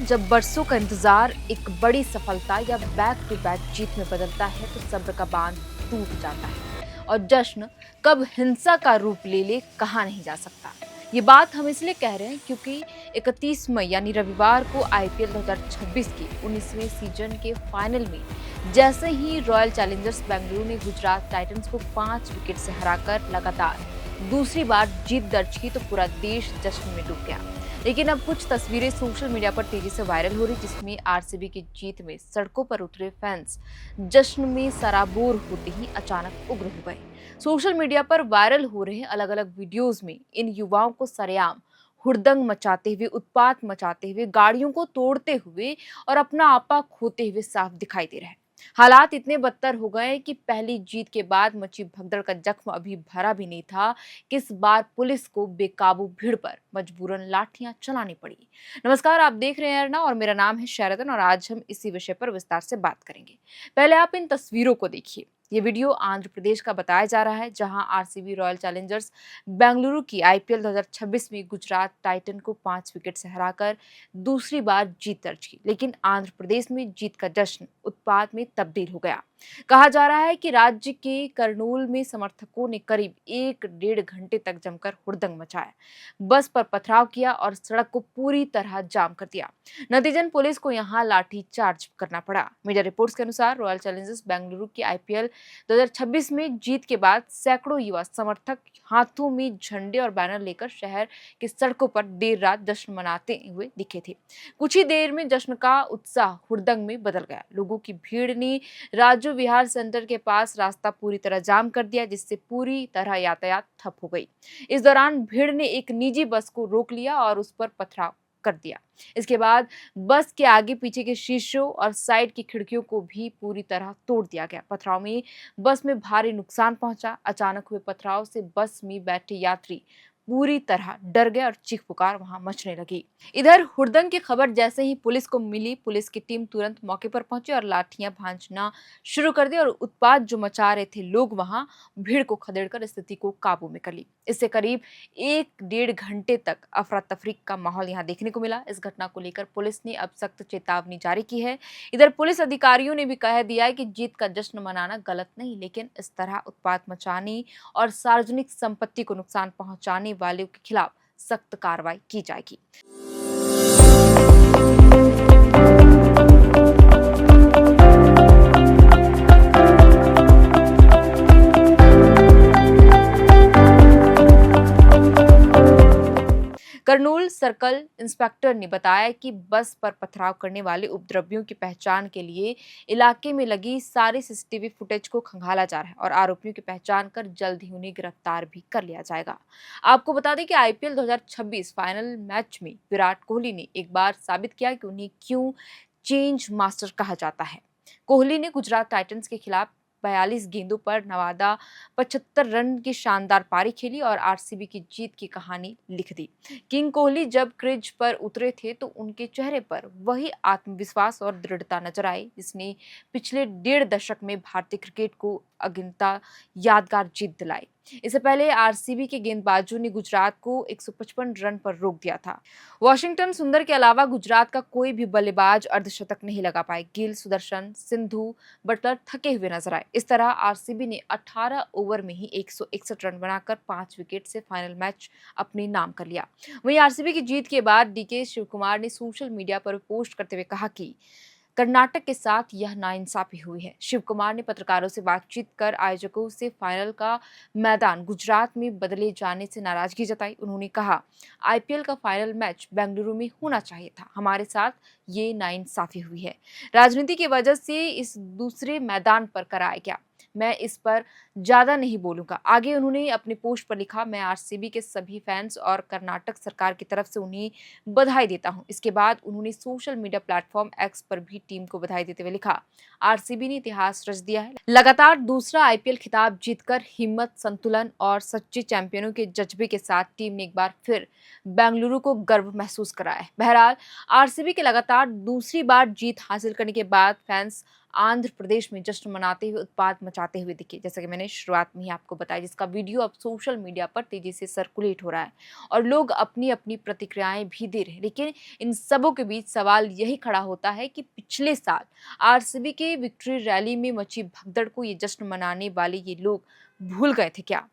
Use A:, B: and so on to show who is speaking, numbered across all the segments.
A: जब बरसों का इंतजार एक बड़ी सफलता या बैक टू बैक जीत में बदलता है तो सब्र का बांध टूट जाता है और जश्न कब हिंसा का रूप ले ले कहा नहीं जा सकता। ये बात हम इसलिए कह रहे हैं क्योंकि 31 मई यानी रविवार को आईपीएल 2026 के 19वें सीजन के फाइनल में जैसे ही रॉयल चैलेंजर्स बेंगलुरु ने गुजरात टाइटंस को 5 विकेट से हराकर लगातार दूसरी बार जीत दर्ज की तो पूरा देश जश्न में डूब गया। लेकिन अब कुछ तस्वीरें सोशल मीडिया पर तेजी से वायरल हो रही जिसमें आरसीबी की जीत में सड़कों पर उतरे फैंस जश्न में सराबोर होते ही अचानक उग्र हो गए। सोशल मीडिया पर वायरल हो रहे अलग अलग वीडियोस में इन युवाओं को सरेआम हुड़दंग मचाते हुए, उत्पात मचाते हुए, गाड़ियों को तोड़ते हुए और अपना आपा खोते हुए साफ दिखाई दे रहे हैं। हालात इतने बदतर हो गए कि पहली जीत के बाद मची भगदड़ का जख्म अभी भरा भी नहीं था कि इस बार पुलिस को बेकाबू भीड़ पर मजबूरन लाठियां चलानी पड़ी। नमस्कार, आप देख रहे हैं अर्ना और मेरा नाम है शरदन और आज हम इसी विषय पर विस्तार से बात करेंगे। पहले आप इन तस्वीरों को देखिए। ये वीडियो आंध्र प्रदेश का बताया जा रहा है जहां आरसीबी रॉयल चैलेंजर्स बेंगलुरु की आईपीएल 2026 में गुजरात टाइटन को 5 विकेट से हराकर दूसरी बार जीत दर्ज की। लेकिन आंध्र प्रदेश में जीत का जश्न उत्पात में तब्दील हो गया। कहा जा रहा है कि राज्य के करनूल में समर्थकों ने करीब 1 डेढ़ घंटे तक जमकर हुड़दंग मचाया, बस पर पथराव किया और सड़क को पूरी तरह जाम कर दिया। नतीजन पुलिस को यहां लाठी चार्ज करना पड़ा। मीडिया रिपोर्ट्स के अनुसार रॉयल चैलेंजर्स बेंगलुरु की आईपीएल 2026 में जीत के बाद सैकड़ों युवा समर्थक हाथों में झंडे और बैनर लेकर शहर की सड़कों पर देर रात जश्न मनाते हुए दिखे थे। कुछ ही देर में जश्न का उत्साह हुड़दंग में बदल गया। लोगों की भीड़ ने राजू विहार सेंटर के पास रास्ता पूरी तरह जाम कर दिया जिससे पूरी तरह यातायात ठप हो गई। इस दौरान भीड़ ने एक निजी बस को रोक लिया और उस पर पथराव कर दिया। इसके बाद बस के आगे पीछे के शीशों और साइड की खिड़कियों को भी पूरी तरह तोड़ दिया गया। पथराव में बस में भारी नुकसान पहुंचा। अचानक हुए पथराव से बस में बैठे यात्री पूरी तरह डर गए और चीख पुकार वहां मचने लगी। इधर हुड़दंग की खबर जैसे ही पुलिस को मिली, पुलिस की टीम तुरंत मौके पर पहुंची और लाठियां भांजना शुरू कर दी और उत्पात जो मचा रहे थे लोग वहां भीड़ को खदेड़कर स्थिति को काबू में कर ली। इससे करीब 1 डेढ़ घंटे तक अफरा तफरी का माहौल यहाँ देखने को मिला। इस घटना को लेकर पुलिस ने अब सख्त चेतावनी जारी की है। इधर पुलिस अधिकारियों ने भी कह दिया है कि जीत का जश्न मनाना गलत नहीं, लेकिन इस तरह उत्पात मचाने और सार्वजनिक संपत्ति को नुकसान पहुंचाने वालों के खिलाफ सख्त कार्रवाई की जाएगी। करनूल सर्कल इंस्पेक्टर ने बताया कि बस पर पथराव करने वाले उपद्रवियों की पहचान के लिए इलाके में लगी सारी सीसीटीवी फुटेज को खंगाला जा रहा है और आरोपियों की पहचान कर जल्द ही उन्हें गिरफ्तार भी कर लिया जाएगा। आपको बता दें कि आईपीएल 2026 फाइनल मैच में विराट कोहली ने एक बार साबित किया कि उन्हें क्यों चेंज मास्टर कहा जाता है। कोहली ने गुजरात टाइटंस के खिलाफ 42 गेंदों पर नवादा 75 रन की शानदार पारी खेली और आरसीबी की जीत की कहानी लिख दी। किंग कोहली जब क्रीज पर उतरे थे तो उनके चेहरे पर वही आत्मविश्वास और दृढ़ता नजर आई जिसने पिछले 1.5 दशक में भारतीय क्रिकेट को अगिनता यादगार जीत दिलाई। इससे पहले आरसीबी के गेंदबाजों ने गुजरात को 155 रन पर रोक दिया था। वॉशिंगटन सुंदर के अलावा गुजरात का कोई भी बल्लेबाज अर्धशतक नहीं लगा पाए। गिल, सुदर्शन, सिंधु, बटलर थके हुए नजर आए। इस तरह आरसीबी ने 18 ओवर में ही 161 रन बनाकर 5 विकेट से फाइनल मैच अपने नाम कर लिया। वहीं आरसीबी की जीत के बाद डीके शिवकुमार ने सोशल मीडिया पर पोस्ट करते हुए कहा कि कर्नाटक के साथ यह नाइंसाफी हुई है। शिव कुमार ने पत्रकारों से बातचीत कर आयोजकों से फाइनल का मैदान गुजरात में बदले जाने से नाराजगी जताई। उन्होंने कहा, आईपीएल का फाइनल मैच बेंगलुरु में होना चाहिए था, हमारे साथ ये नाइंसाफी हुई है। राजनीति की वजह से इस दूसरे मैदान पर कराया गया। मैं इस पर ज्यादा नहीं बोलूंगा। आगे उन्होंने अपने पोस्ट पर लिखा, मैं आरसीबी के सभी फैंस और कर्नाटक सरकार की तरफ से उन्हें बधाई देता हूं। इसके बाद उन्होंने सोशल मीडिया प्लेटफॉर्म एक्स पर भी टीम को बधाई देते हुए लिखा, आरसीबी ने इतिहास रच दिया है। लगातार दूसरा आईपीएल खिताब जीतकर हिम्मत, संतुलन और सच्चे चैंपियनों के जज्बे के साथ टीम ने एक बार फिर बेंगलुरु को गर्व महसूस कराया है। बहरहाल आरसीबी के लगातार दूसरी बार जीत हासिल करने के बाद फैंस आंध्र प्रदेश में जश्न मनाते हुए उत्पात मचाते हुए दिखे, जैसा कि मैंने शुरुआत में ही आपको बताया, जिसका वीडियो अब सोशल मीडिया पर तेजी से सर्कुलेट हो रहा है और लोग अपनी अपनी प्रतिक्रियाएं भी दे रहे हैं। लेकिन इन सबों के बीच सवाल यही खड़ा होता है कि पिछले साल आरसीबी के विक्ट्री रैली में मची भगदड़ को ये जश्न मनाने वाले ये लोग भूल गए थे क्या?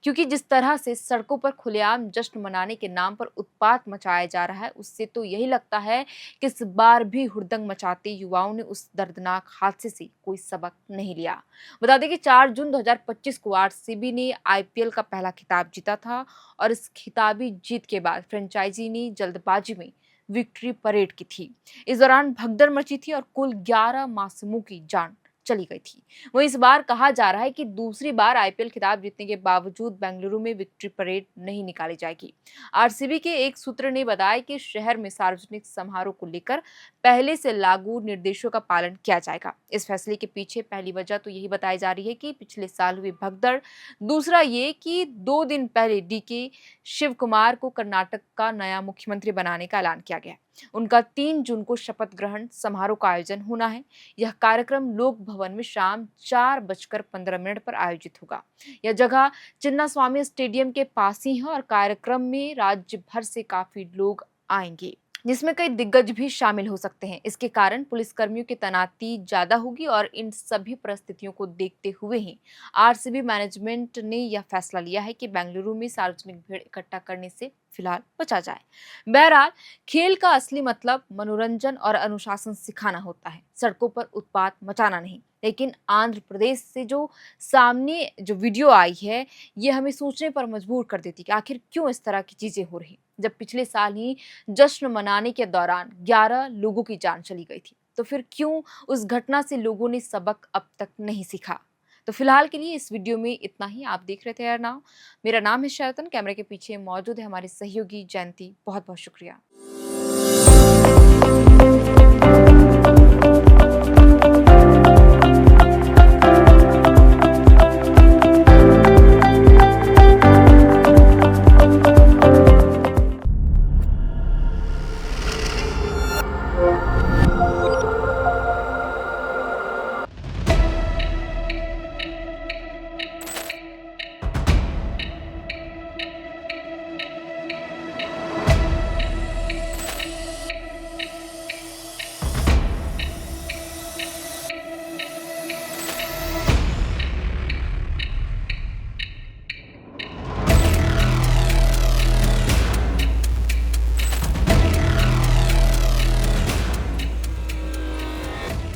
A: क्योंकि जिस तरह से सड़कों पर खुलेआम जश्न मनाने के नाम पर उत्पात मचाया जा रहा है, उससे तो यही लगता है कि इस बार भी हुड़दंग मचाते युवाओं ने उस दर्दनाक हादसे से कोई सबक नहीं लिया। बता दें कि 4 जून 2025 को आरसीबी ने आईपीएल का पहला खिताब जीता था और इस खिताबी जीत के बाद फ्रेंचाइजी ने जल्दबाजी में विक्ट्री परेड की थी। इस दौरान भगदड़ मची थी और कुल 11 मासूमों की जान चली गई थी। वहीं इस बार कहा जा रहा है कि दूसरी बार आईपीएल खिताब जीतने के बावजूद बेंगलुरु में विक्ट्री परेड नहीं निकाली जाएगी। आरसीबी के एक सूत्र ने बताया कि शहर में सार्वजनिक समारोह को लेकर पहले से लागू निर्देशों का पालन किया जाएगा। इस फैसले के पीछे पहली वजह तो यही बताई जा रही है कि पिछले साल हुई भगदड़, दूसरा ये कि 2 दिन पहले डीके शिव कुमार को कर्नाटक का नया मुख्यमंत्री बनाने का ऐलान किया गया। उनका 3 जून को शपथ ग्रहण समारोह का आयोजन होना है। यह कार्यक्रम लोक भवन में शाम 4:15 पर आयोजित होगा। यह जगह चिन्नास्वामी स्टेडियम के पास ही है और कार्यक्रम में राज्य भर से काफी लोग आएंगे, जिसमें कई दिग्गज भी शामिल हो सकते हैं। इसके कारण पुलिसकर्मियों की तैनाती ज्यादा होगी और इन सभी परिस्थितियों को देखते हुए ही आरसीबी मैनेजमेंट ने यह फैसला लिया है कि बेंगलुरु में सार्वजनिक भीड़ इकट्ठा करने से फिलहाल बचा जाए। बहरहाल, खेल का असली मतलब मनोरंजन और अनुशासन सिखाना होता है, सड़कों पर उत्पात मचाना नहीं। लेकिन आंध्र प्रदेश से जो सामने जो वीडियो आई है, ये हमें सोचने पर मजबूर कर देती कि आखिर क्यों इस तरह की चीजें हो रही, जब पिछले साल ही जश्न मनाने के दौरान 11 लोगों की जान चली गई थी। तो फिर क्यों उस घटना से लोगों ने सबक अब तक नहीं सीखा? तो फिलहाल के लिए इस वीडियो में इतना ही। आप देख रहे थे यार नाउ। मेरा नाम है शरतन, कैमरे के पीछे मौजूद है हमारी सहयोगी जयंती। बहुत बहुत शुक्रिया।